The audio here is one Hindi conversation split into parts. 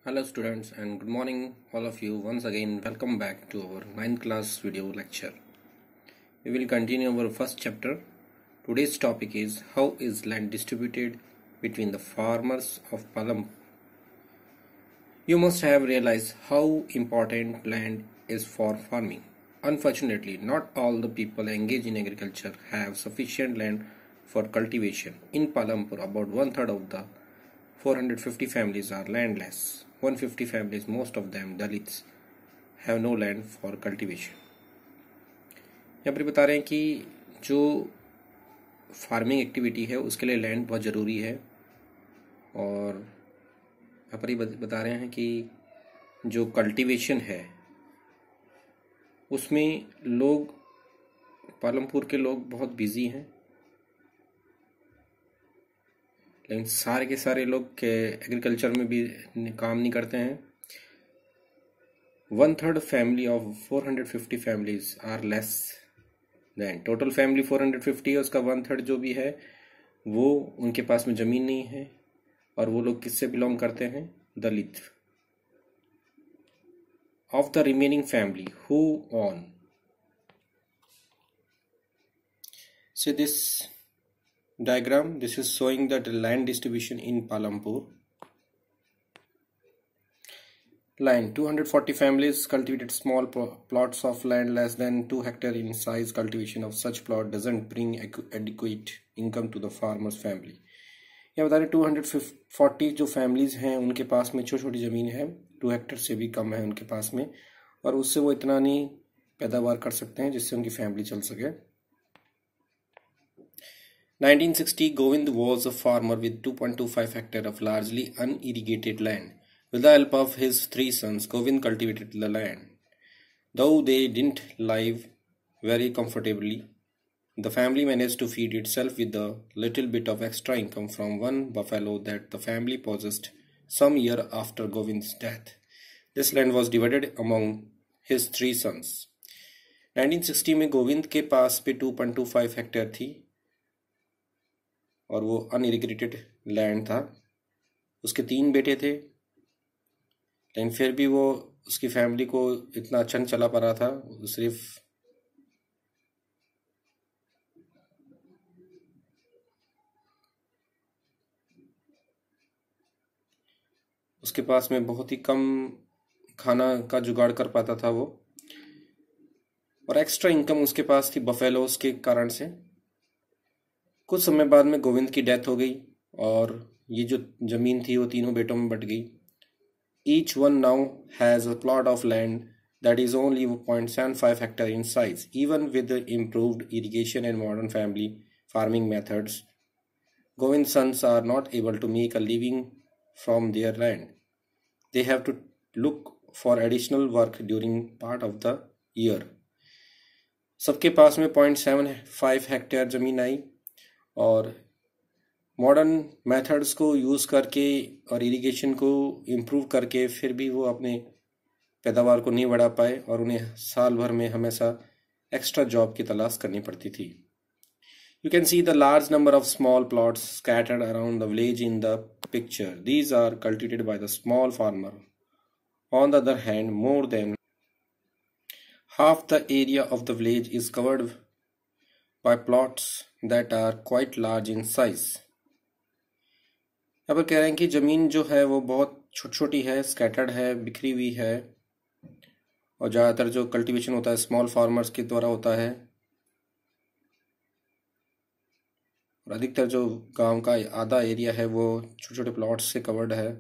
Hello students and good morning all of you. Once again welcome back to our 9th class video lecture. We will continue our first chapter. Today's topic is how is land distributed between the farmers of Palam. You must have realized how important land is for farming. Unfortunately, not all the people engaged in agriculture have sufficient land for cultivation. In Palampur, about one-third of the 450 families are landless. 150 families, most of them Dalits, have no land for cultivation. यहाँ पर बता रहे हैं कि जो फार्मिंग एक्टिविटी है उसके लिए लैंड बहुत ज़रूरी है, और यहाँ पर ही बता रहे हैं कि जो कल्टीवेशन है उसमें लोग, पालमपुर के लोग बहुत बिजी हैं, लेकिन सारे के सारे लोग के एग्रीकल्चर में भी काम नहीं करते हैं. 1/3 family of 450 families are less than total family 450 है, उसका 1/3 जो भी है वो उनके पास में ज़मीन नहीं है, और वो लोग किससे बिलोंग करते हैं? दलित. Of the remaining family who own. So this diagram, this is showing that land distribution in Palampur. Line 240 families cultivated small plots of land less than 2 hectares in size. Cultivation of such plot doesn't bring adequate income to the farmer's family. यह बता रहे 240 जो फैमिलीज हैं उनके पास में छोटी छोटी ज़मीन है, 2 हेक्टेयर से भी कम है उनके पास में, और उससे वो इतना नहीं पैदावार कर सकते हैं जिससे उनकी फैमिली चल सके. 1960, Govind was a farmer with 2.25 hectares of largely unirrigated land. With the help of his 3 sons, Govind cultivated the land. Though they didn't live very comfortably, the family managed to feed itself with a little bit of extra income from one buffalo that the family possessed some year after Govind's death. This land was divided among his 3 sons. 1960 में गोविंद के पास पे 2.25 हेक्टेयर थी और वो अनइरिगेटेड लैंड था. उसके 3 बेटे थे, लेकिन फिर भी वो उसकी फैमिली को इतना अच्छा नहीं चला पा रहा था. सिर्फ उसके पास में बहुत ही कम खाना का जुगाड़ कर पाता था वो, और एक्स्ट्रा इनकम उसके पास थी बफेलोस के कारण से. कुछ समय बाद में गोविंद की डेथ हो गई और ये जो जमीन थी वो तीनों बेटों में बट गई. Each one now has a plot of land that is only 0.75 hectare in size. Even with improved irrigation and modern family farming methods, Govind sons are not able to make a living from their land. They have to look for additional work during part of the year. सबके पास में 0.75 हेक्टेयर जमीन आई, और मॉडर्न मेथड्स को यूज़ करके और इरिगेशन को इम्प्रूव करके फिर भी वो अपने पैदावार को नहीं बढ़ा पाए, और उन्हें साल भर में हमेशा एक्स्ट्रा जॉब की तलाश करनी पड़ती थी. You can see the large number of small plots scattered around the village in the picture. These are cultivated by the small farmer. On the other hand, more than half the area of the village is covered by plots that are quite large in size. यहाँ पर कह रहे हैं कि ज़मीन जो है वो बहुत छोटी छोटी है, स्कैटर्ड है, बिखरी हुई है, और ज़्यादातर जो कल्टीवेशन होता है स्मॉल फार्मर्स के द्वारा होता है, और अधिकतर जो गांव का आधा एरिया है वो छोटे छोटे प्लॉट्स से कवर्ड है.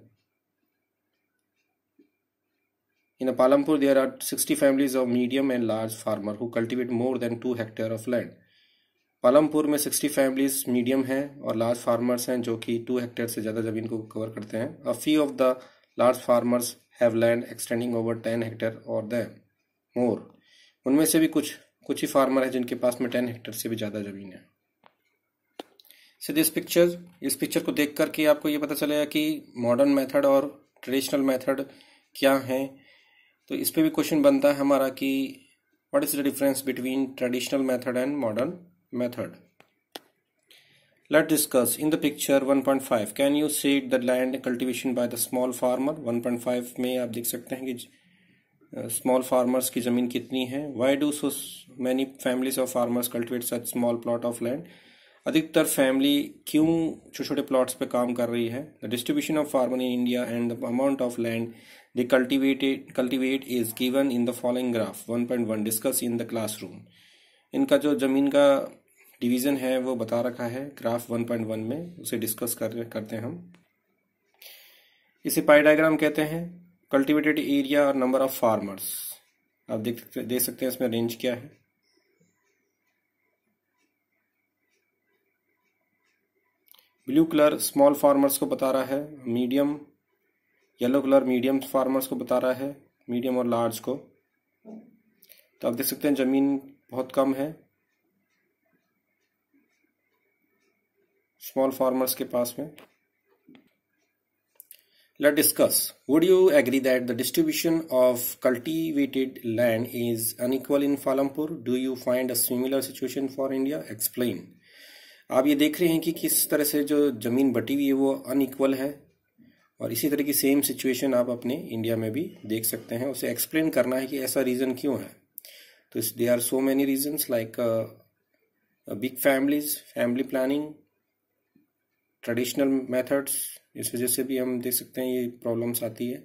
In Palampur, there are 60 families of medium and large farmer who cultivate more than 2 hectares of land. Palampur में 60 फैमिलीज मीडियम हैं और लार्ज फार्मर्स हैं जो कि 2 हेक्टेयर से ज़्यादा ज़मीन को कवर करते हैं. A few of the large farmers have land extending over 10 hectares or more. उनमें से भी कुछ ही फार्मर हैं जिनके पास में 10 हेक्टेयर से भी ज़्यादा ज़मीन है. So this picture, इस पिक्चर को देख करके आपको ये पता चलेगा कि मॉडर्न मेथड और ट्रेडिशनल मेथड क्या हैं. तो इस पे भी क्वेश्चन बनता है हमारा कि what is the difference between traditional method and modern method. Let's discuss in the picture 1.5. Can you see the land cultivation by the small farmer? 1.5 में आप देख सकते हैं कि small farmers की ज़मीन कितनी है. Why do so many families of farmers cultivate such small plot of land? अधिकतर फैमिली क्यों छोटे छोटे प्लॉट्स पे काम कर रही है? The distribution of farmer in India and the amount of land they cultivate is given in the following graph. 1.1 discuss in the classroom. इनका जो जमीन का डिवीजन है वो बता रखा है ग्राफ 1.1 में, उसे डिस्कस करते हैं हम. इसे पाई डायग्राम कहते हैं. कल्टीवेटेड एरिया और नंबर ऑफ फार्मर्स आप देख सकते हैं इसमें रेंज क्या है. ब्लू कलर स्मॉल फार्मर्स को बता रहा है, medium yellow colour medium farmers को बता रहा है, मीडियम और लार्ज को. तो आप देख सकते हैं जमीन बहुत कम है स्मॉल फार्मर्स के पास में. Let's discuss. Would you agree that the distribution of cultivated land is unequal in Palampur? Do you find a similar situation for India? Explain. आप ये देख रहे हैं कि किस तरह से जो जमीन बटी हुई है वो अनइक्वल है, और इसी तरह की सेम सिचुएशन आप अपने इंडिया में भी देख सकते हैं. उसे एक्सप्लेन करना है कि ऐसा रीजन क्यों है. तो they are so many reasons like big families, family planning, traditional methods, इस वजह से भी हम देख सकते हैं ये प्रॉब्लम्स आती है.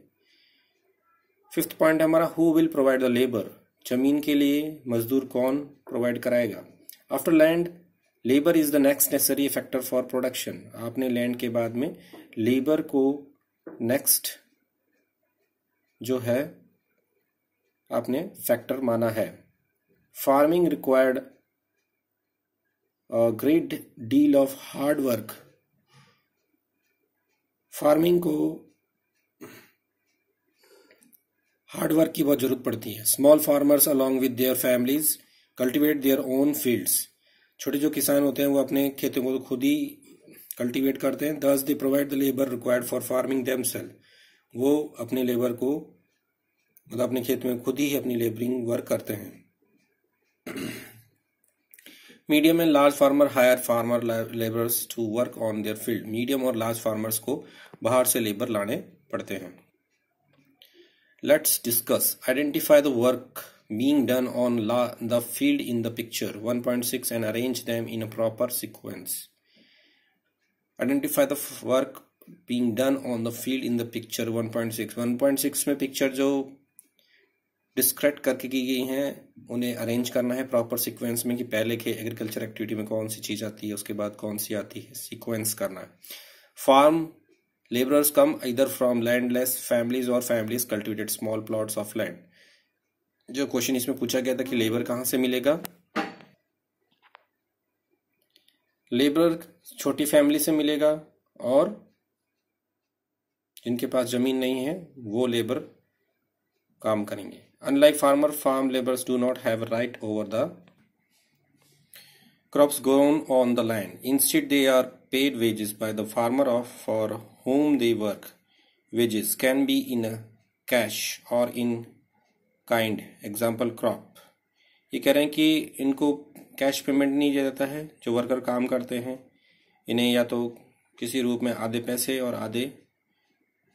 फिफ्थ पॉइंट हमारा who will provide the labour. जमीन के लिए मजदूर कौन प्रोवाइड कराएगा. After land labour is the next necessary factor for production. आपने लैंड के बाद में लेबर को नेक्स्ट जो है आपने फैक्टर माना है. Farming required a great deal of hard work. Farming को हार्ड वर्क की बहुत जरूरत पड़ती है. Small farmers along with their families cultivate their own fields. छोटे जो किसान होते हैं वो अपने खेतों को खुद ही कल्टिवेट करते हैं. Thus they provide the labour required for farming themselves. वो अपने लेबर को मतलब अपने खेत में खुद ही अपनी लेबरिंग वर्क करते हैं. Medium and large farmer hire farmer labours to work on their field. Medium और लार्ज फार्मर्स को बाहर से लेबर लाने पड़ते हैं. Let's discuss. Identify the work being done on the field in the picture 1.6 and arrange them in a proper sequence. Identify the work being done on the field in the picture 1.6. 1.6 में पिक्चर जो डिस्क्राइब करके की गई हैं उन्हें अरेंज करना है प्रॉपर सीक्वेंस में कि पहले के एग्रीकल्चर एक्टिविटी में कौन सी चीज आती है उसके बाद कौन सी आती है, सीक्वेंस करना है. Farm laborers come either from landless families or families cultivated small plots of land. जो क्वेश्चन इसमें पूछा गया था कि लेबर कहां से मिलेगा. लेबर छोटी फैमिली से मिलेगा और जिनके पास जमीन नहीं है वो लेबर काम करेंगे. Unlike farmer, farm labours do not have right over the crops grown on the land. Instead, they are paid wages by the farmer for whom they work. Wages can be in cash or in kind. Example crop. ये कह रहे हैं कि इनको कैश पेमेंट नहीं दिया जाता है. जो वर्कर काम करते हैं इन्हें या तो किसी रूप में आधे पैसे और आधे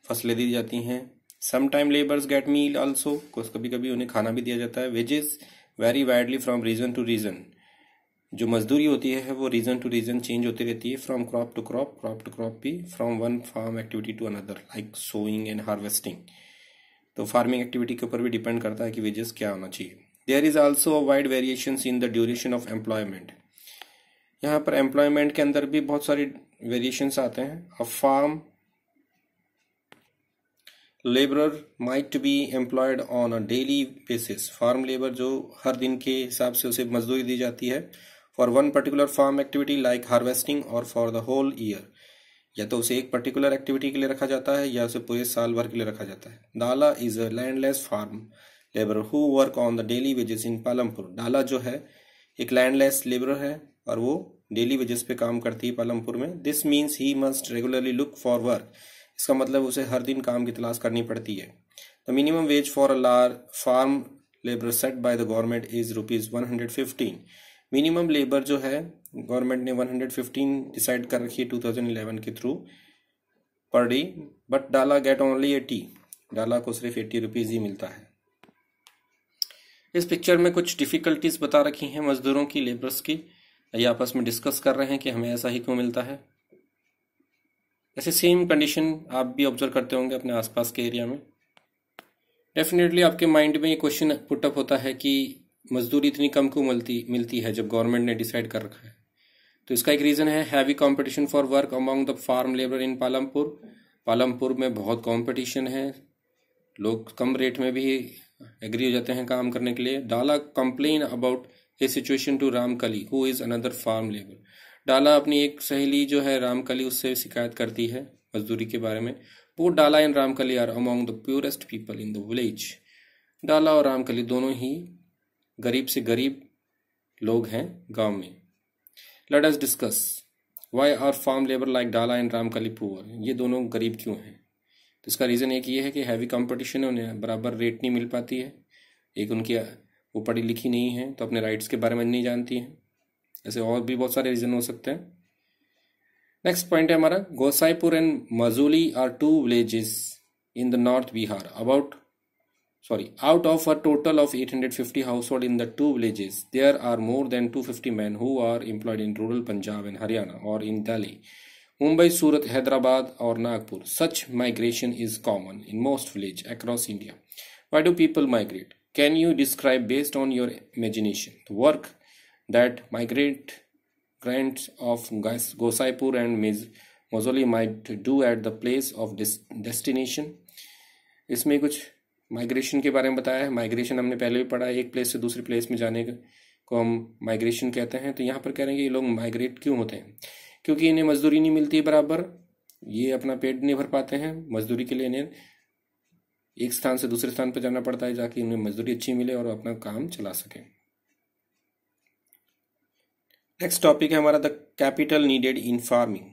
फसलें दी जाती हैं. Sometime laborers get meal also. कभी कभी उन्हें खाना भी दिया जाता है. Wages vary widely from region to region. जो मजदूरी होती है वो रीजन टू रीजन चेंज होती रहती है. फ्रॉम क्रॉप टू क्रॉप भी, from one farm activity to another like sowing and harvesting. तो फार्मिंग एक्टिविटी के ऊपर भी डिपेंड करता है कि वेजेस क्या होना चाहिए. There is also a wide variations in the duration of employment. यहाँ पर एम्प्लॉयमेंट के अंदर भी बहुत सारे वेरिएशंस आते हैं. A farm labourer might be employed on a daily basis. Farm labour जो हर दिन के हिसाब से उसे मजदूरी दी जाती है for one particular farm activity like harvesting और फॉर द होल ईयर. या तो उसे एक पर्टिकुलर एक्टिविटी के लिए रखा जाता है या उसे पूरे साल भर के लिए रखा जाता है. Dala is a landless farm labour who work on the daily wages in Palampur. Dala जो है एक लैंडलेस लेबर है और वो डेली वेजेस पे काम करती है पालमपुर में. This means he must regularly look for work. इसका मतलब उसे हर दिन काम की तलाश करनी पड़ती है. The minimum wage for a large farm labour set by the government is ₹115. Minimum labour जो है गवर्नमेंट ने 115 डिसाइड कर रखी है 2011 के थ्रू पर डे, बट डाला गेट ओनली 80, डाला को सिर्फ 80 रुपीज ही मिलता है। इस पिक्चर में कुछ डिफिकल्टीज बता रखी हैं मजदूरों की, लेबर्स की, ये आपस में डिस्कस कर रहे हैं कि हमें ऐसा ही क्यों मिलता है। ऐसे सेम कंडीशन आप भी ऑब्जर्व करते होंगे अपने आसपास के एरिया में। डेफिनेटली आपके माइंड में ये क्वेश्चन पुटअप होता है कि मजदूरी इतनी कम क्यों मिलती है जब गवर्नमेंट ने डिसाइड कर रखा है। तो इसका एक रीज़न है heavy competition for work among the farm labour in Palampur. Palampur में बहुत कंपटीशन है, लोग कम रेट में भी एग्री हो जाते हैं काम करने के लिए। Dala complain about a situation to Ramkali who is another farm labour. Dala अपनी एक सहेली जो है रामकली, उससे शिकायत करती है मजदूरी के बारे में। Both Dala and Ramkali are among the purest people in the village. Dala और रामकली दोनों ही गरीब से गरीब लोग हैं गांव में। Let us discuss why are farm labour like Dala and Ramkali poor. ये दोनों गरीब क्यों हैं? तो इसका रीज़न एक ये है कि हैवी कंपटीशन है, उन्हें बराबर रेट नहीं मिल पाती है। एक उनकी वो पढ़ी लिखी नहीं है तो अपने राइट्स के बारे में नहीं जानती हैं। ऐसे और भी बहुत सारे रीज़न हो सकते हैं। नेक्स्ट पॉइंट है हमारा, Gosaipur and Majuli are two villages in the north Bihar. Out of a total of 850 households in the two villages, there are more than 250 men who are employed in rural Punjab and Haryana or in Delhi, Mumbai, Surat, Hyderabad or Nagpur. Such migration is common in most villages across India. Why do people migrate? Can you describe based on your imagination the work that migrants of Gosaipur and Mozoli might do at the place of destination? इसमें कुछ माइग्रेशन के बारे में बताया है। माइग्रेशन हमने पहले भी पढ़ा है, एक प्लेस से दूसरे प्लेस में जाने को हम माइग्रेशन कहते हैं। तो यहाँ पर कह रहे हैं कि ये लोग माइग्रेट क्यों होते हैं? क्योंकि इन्हें मजदूरी नहीं मिलती है बराबर, ये अपना पेट नहीं भर पाते हैं। मजदूरी के लिए इन्हें एक स्थान से दूसरे स्थान पर जाना पड़ता है, जाके उन्हें मजदूरी अच्छी मिले और अपना काम चला सके। नेक्स्ट टॉपिक है हमारा the capital needed in farming.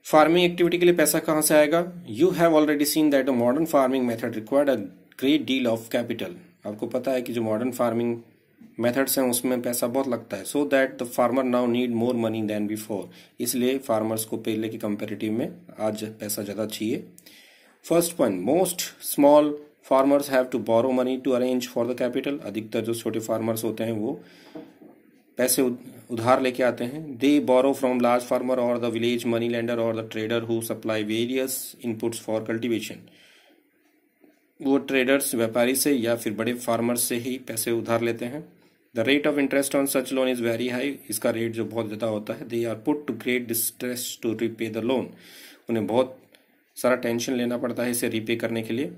Farming activity के लिए पैसा कहाँ से आएगा? You have already seen that the modern farming method required a great deal of capital. आपको पता है कि जो मॉडर्न फार्मिंग मेथड्स हैं उसमें पैसा बहुत लगता है। So that the farmer now need more money than before. इसलिए फार्मर्स को पहले के कंपेरेटिव में आज पैसा ज़्यादा चाहिए। First point, most small farmers have to borrow money to arrange for the capital. अधिकतर जो छोटे फार्मर्स होते हैं वो पैसे उधार लेके आते हैं। दे बोरो फ्रॉम लार्ज फार्मर और द विलेज मनी लेंडर और the trader who supply various inputs for cultivation. वो ट्रेडर्स व्यापारी से या फिर बड़े फार्मर्स से ही पैसे उधार लेते हैं। The rate of interest on such loan is very high. इसका रेट जो बहुत ज़्यादा होता है। They are put to great distress to repay the loan. उन्हें बहुत सारा टेंशन लेना पड़ता है इसे रिपे करने के लिए।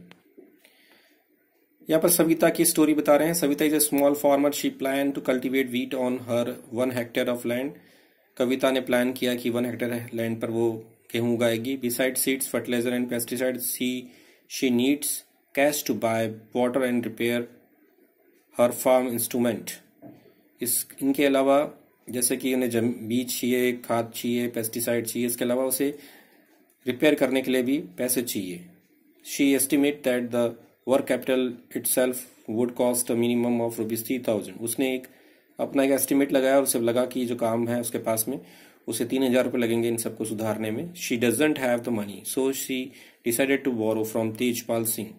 यहाँ पर सविता की स्टोरी बता रहे हैं। Savita is a small farmer, she plan to cultivate wheat on her 1 hectare of land. Kavita ने प्लान किया कि 1 हेक्टेयर लैंड पर वो गेहूं उगाएगी। Besides seeds, fertiliser and pesticide she needs cash to buy water and repair her farm instrument. इनके अलावा जैसे कि उन्हें बीज चाहिए, खाद चाहिए, पेस्टिसाइड चाहिए, इसके अलावा उसे रिपेयर करने के लिए भी पैसे चाहिए। She estimate that the work capital itself would cost a minimum of ₹3,000। उसने अपना एक एस्टिमेट लगाया और उसे लगा कि जो काम है उसके पास में उसे 3,000 रुपये लगेंगे इन सबको सुधारने में। She doesn't have the money so she decided to borrow from Tejpal Singh.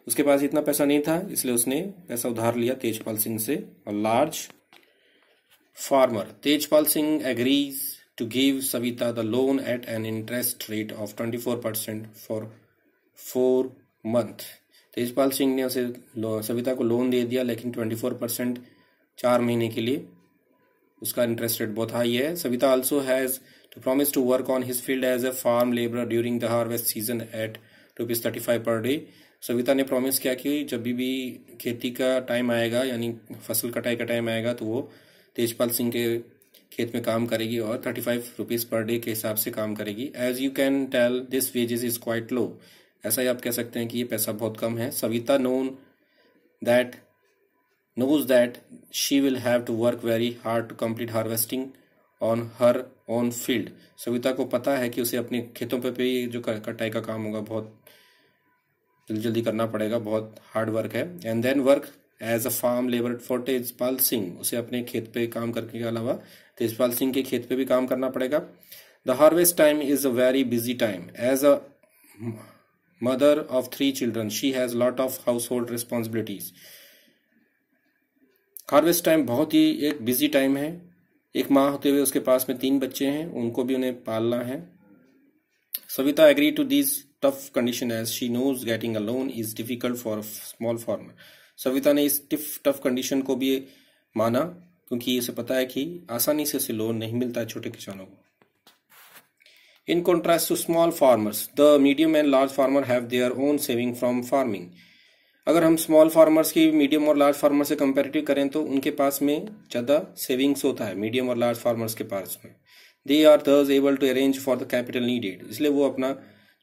उसके पास इतना पैसा नहीं था इसलिए उसने पैसा उधार लिया तेजपाल सिंह से। A large farmer Tejpal Singh agrees to give Savita the loan at an interest rate of 24% for 4 months। Tejpal Singh ने उसे सविता को लोन दे दिया, लेकिन 24% 4 महीने के लिए। उसका इंटरेस्ट रेट बहुत हाई है। Savita also has to promise to work on his field as a farm labourer during the harvest season at ₹35 per day. Savita ने प्रॉमिस किया कि जब भी खेती का टाइम आएगा, यानी फसल कटाई का टाइम आएगा, तो वो तेजपाल सिंह के खेत में काम करेगी और ₹35 पर डे के हिसाब से काम करेगी। As you can tell this wages is quite low. ऐसा ही आप कह सकते हैं कि ये पैसा बहुत कम है। Savita knows that she will have to work very hard to complete harvesting on her own field। Savita को पता है कि उसे अपने खेतों पे भी जो कटाई का काम होगा बहुत जल्दी जल्दी करना पड़ेगा, बहुत हार्ड वर्क है। And then work as a farm labour for Tejpal Singh, उसे अपने खेत पे काम करने के अलावा तेजपाल सिंह के खेत पे भी काम करना पड़ेगा। The harvest time is a very busy time, as a mother of 3 children she has lot of household responsibilities. Harvest time बहुत ही एक बिजी टाइम है। एक माँ होते हुए उसके पास में 3 बच्चे हैं, उनको भी उन्हें पालना है। Savita agree to this tough condition as she knows getting a loan is difficult for small farmer. Savita ने इस टफ कंडीशन को भी माना क्योंकि इसे पता है कि आसानी से उसे लोन नहीं मिलता है छोटे किसानों को। In contrast to small farmers, the medium and large farmer have their own saving from farming. अगर हम स्मॉल फार्मर्स की मीडियम और लार्ज फार्मर से कंपेरेटिव करें तो उनके पास में ज़्यादा सेविंग्स होता है मीडियम और लार्ज फार्मर्स के पास में। They are thus able to arrange for the capital needed, इसलिए वो अपना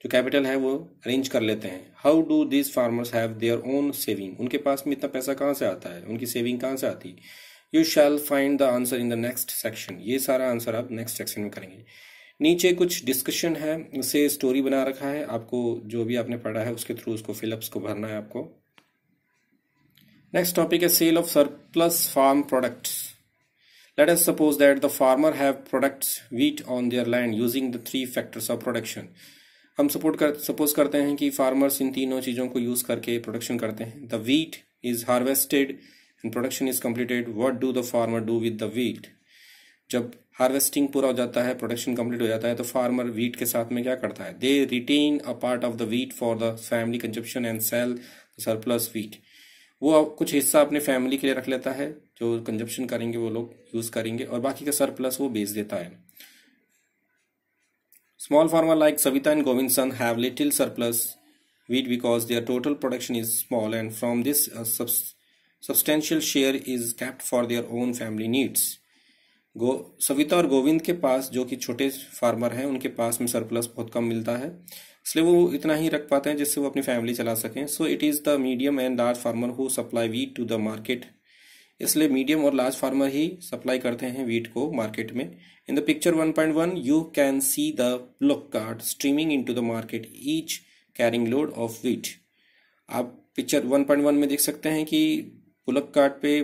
जो कैपिटल है वो अरेंज कर लेते हैं। How do this farmers have their own saving, उनके पास में इतना पैसा कहाँ से आता है, उनकी सेविंग कहाँ से आती है? You shall find the answer in the next section, ये सारा आंसर आप नेक्स्ट सेक्शन में करेंगे। नीचे कुछ डिस्कशन है, उसे स्टोरी बना रखा है, आपको जो भी आपने पढ़ा है उसके थ्रू उसको फिलअप्स को भरना है आपको। नेक्स्ट टॉपिक है sale of surplus farm products. Let us suppose that the farmer have products wheat on their land using the 3 factors of production. हम सपोज करते हैं कि फार्मर्स इन तीनों चीजों को यूज करके प्रोडक्शन करते हैं। The wheat is harvested and production is completed, what do the farmer do with the wheat. जब हार्वेस्टिंग पूरा हो जाता है, प्रोडक्शन कंप्लीट हो जाता है, तो फार्मर व्हीट के साथ में क्या करता है? They retain a part of the wheat for the family consumption and sell surplus wheat. वो कुछ हिस्सा अपने फैमिली के लिए रख लेता है, जो कंजप्शन करेंगे वो लोग यूज करेंगे, और बाकी का सरप्लस वो बेच देता है। Small farmer like Savita and Govind son have little surplus wheat because their total production is small and from this a substantial share is kept for their own family needs. Savita और गोविंद के पास जो कि छोटे फार्मर हैं उनके पास में सरप्लस बहुत कम मिलता है, इसलिए वो इतना ही रख पाते हैं जिससे वो अपनी फैमिली चला सकें। So it is the medium and large farmer who supply wheat to the market, इसलिए मीडियम और लार्ज फार्मर ही सप्लाई करते हैं वीट को मार्केट में। In the picture 1.1 you can see the bullock cart streaming into the market each carrying load of wheat. आप पिक्चर 1.1 में देख सकते हैं कि बुलक कार्ट पे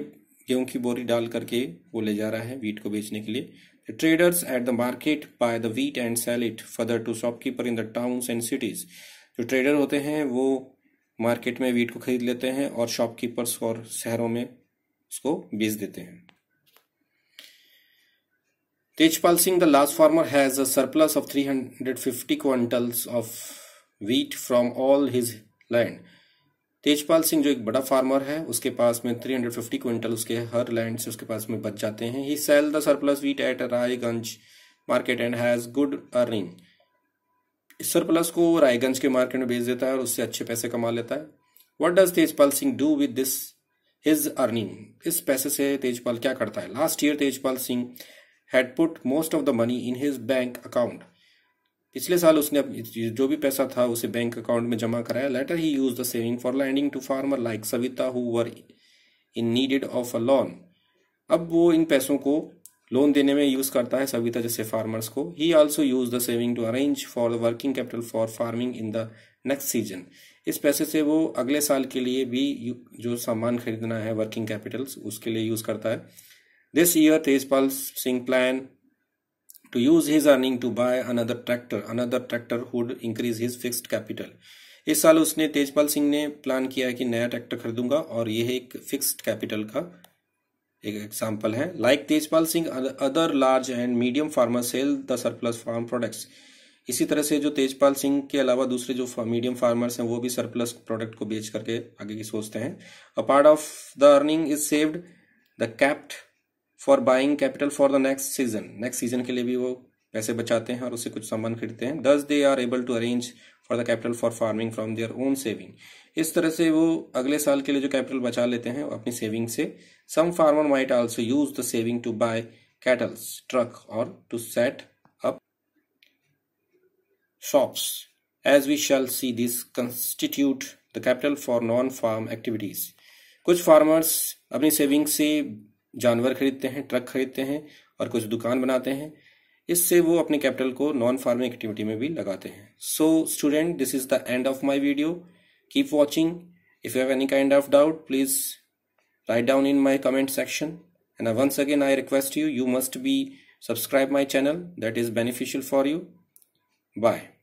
गेहूं की बोरी डाल करके वो ले जा रहा है वीट को बेचने के लिए। The traders at the market buy the wheat and sell it further to shopkeeper in the towns and cities. जो ट्रेडर होते हैं वो मार्केट में वीट को खरीद लेते हैं और शॉपकीपर्स और शहरों में उसको बेच देते हैं। Tejpal Singh the last farmer has a surplus of 350 quintals of wheat from all his land. Tejpal Singh जो एक बड़ा फार्मर है उसके पास में 350 क्विंटल उसके हर लैंड से उसके पास में बच जाते हैं। He sell the surplus wheat at Raiganj market and has good earning. इस सरप्लस को रायगंज के मार्केट में बेच देता है और उससे अच्छे पैसे कमा लेता है। What does Tejpal Singh do with this his earning, इस पैसे से तेजपाल क्या करता है? Last year Tejpal Singh had put most of the money in his bank account. पिछले साल उसने जो भी पैसा था उसे बैंक अकाउंट में जमा कराया। Later he use the saving for lending to farmer like Savita who were in needed of a loan. अब वो इन पैसों को लोन देने में यूज करता है सविता जैसे फार्मर्स को। He also use the saving to arrange for the working capital for farming in the next season. इस पैसे से वो अगले साल के लिए भी जो सामान खरीदना है वर्किंग कैपिटल्स उसके लिए यूज करता है। This year Tejpal Singh plan to use his earning to buy another tractor would increase his fixed capital। इस साल उसने तेजपाल सिंह ने प्लान किया कि नया ट्रैक्टर खरीदूंगा और यह एक फिक्स्ड कैपिटल का एक एग्जांपल है। Like Tejpal Singh other large and medium farmer sell the surplus farm products. इसी तरह से जो तेजपाल सिंह के अलावा दूसरे जो मीडियम फार्मर्स हैं वो भी सरप्लस प्रोडक्ट को बेच करके आगे की सोचते हैं। अ part of the earning is saved the kept for buying capital for the next season के लिए भी वो पैसे बचाते हैं और उससे कुछ सामान खरीदते हैं। Thus they are able to arrange for the capital for farming from their own saving. इस तरह से वो अगले साल के लिए जो कैपिटल बचा लेते हैं अपनी सेविंग से। Some farmer might also use the saving to buy cattles truck और to set up shops. As we shall see this constitute the capital for non farm activities. कुछ फार्मर्स अपनी सेविंग से जानवर खरीदते हैं, ट्रक खरीदते हैं और कुछ दुकान बनाते हैं। इससे वो अपने कैपिटल को नॉन फार्मिंग एक्टिविटी में भी लगाते हैं। So student, this is the end of my video. Keep watching. If you have any kind of doubt please write down in my comment section. And once again I request you, you must be subscribe my channel, that is beneficial for you. Bye.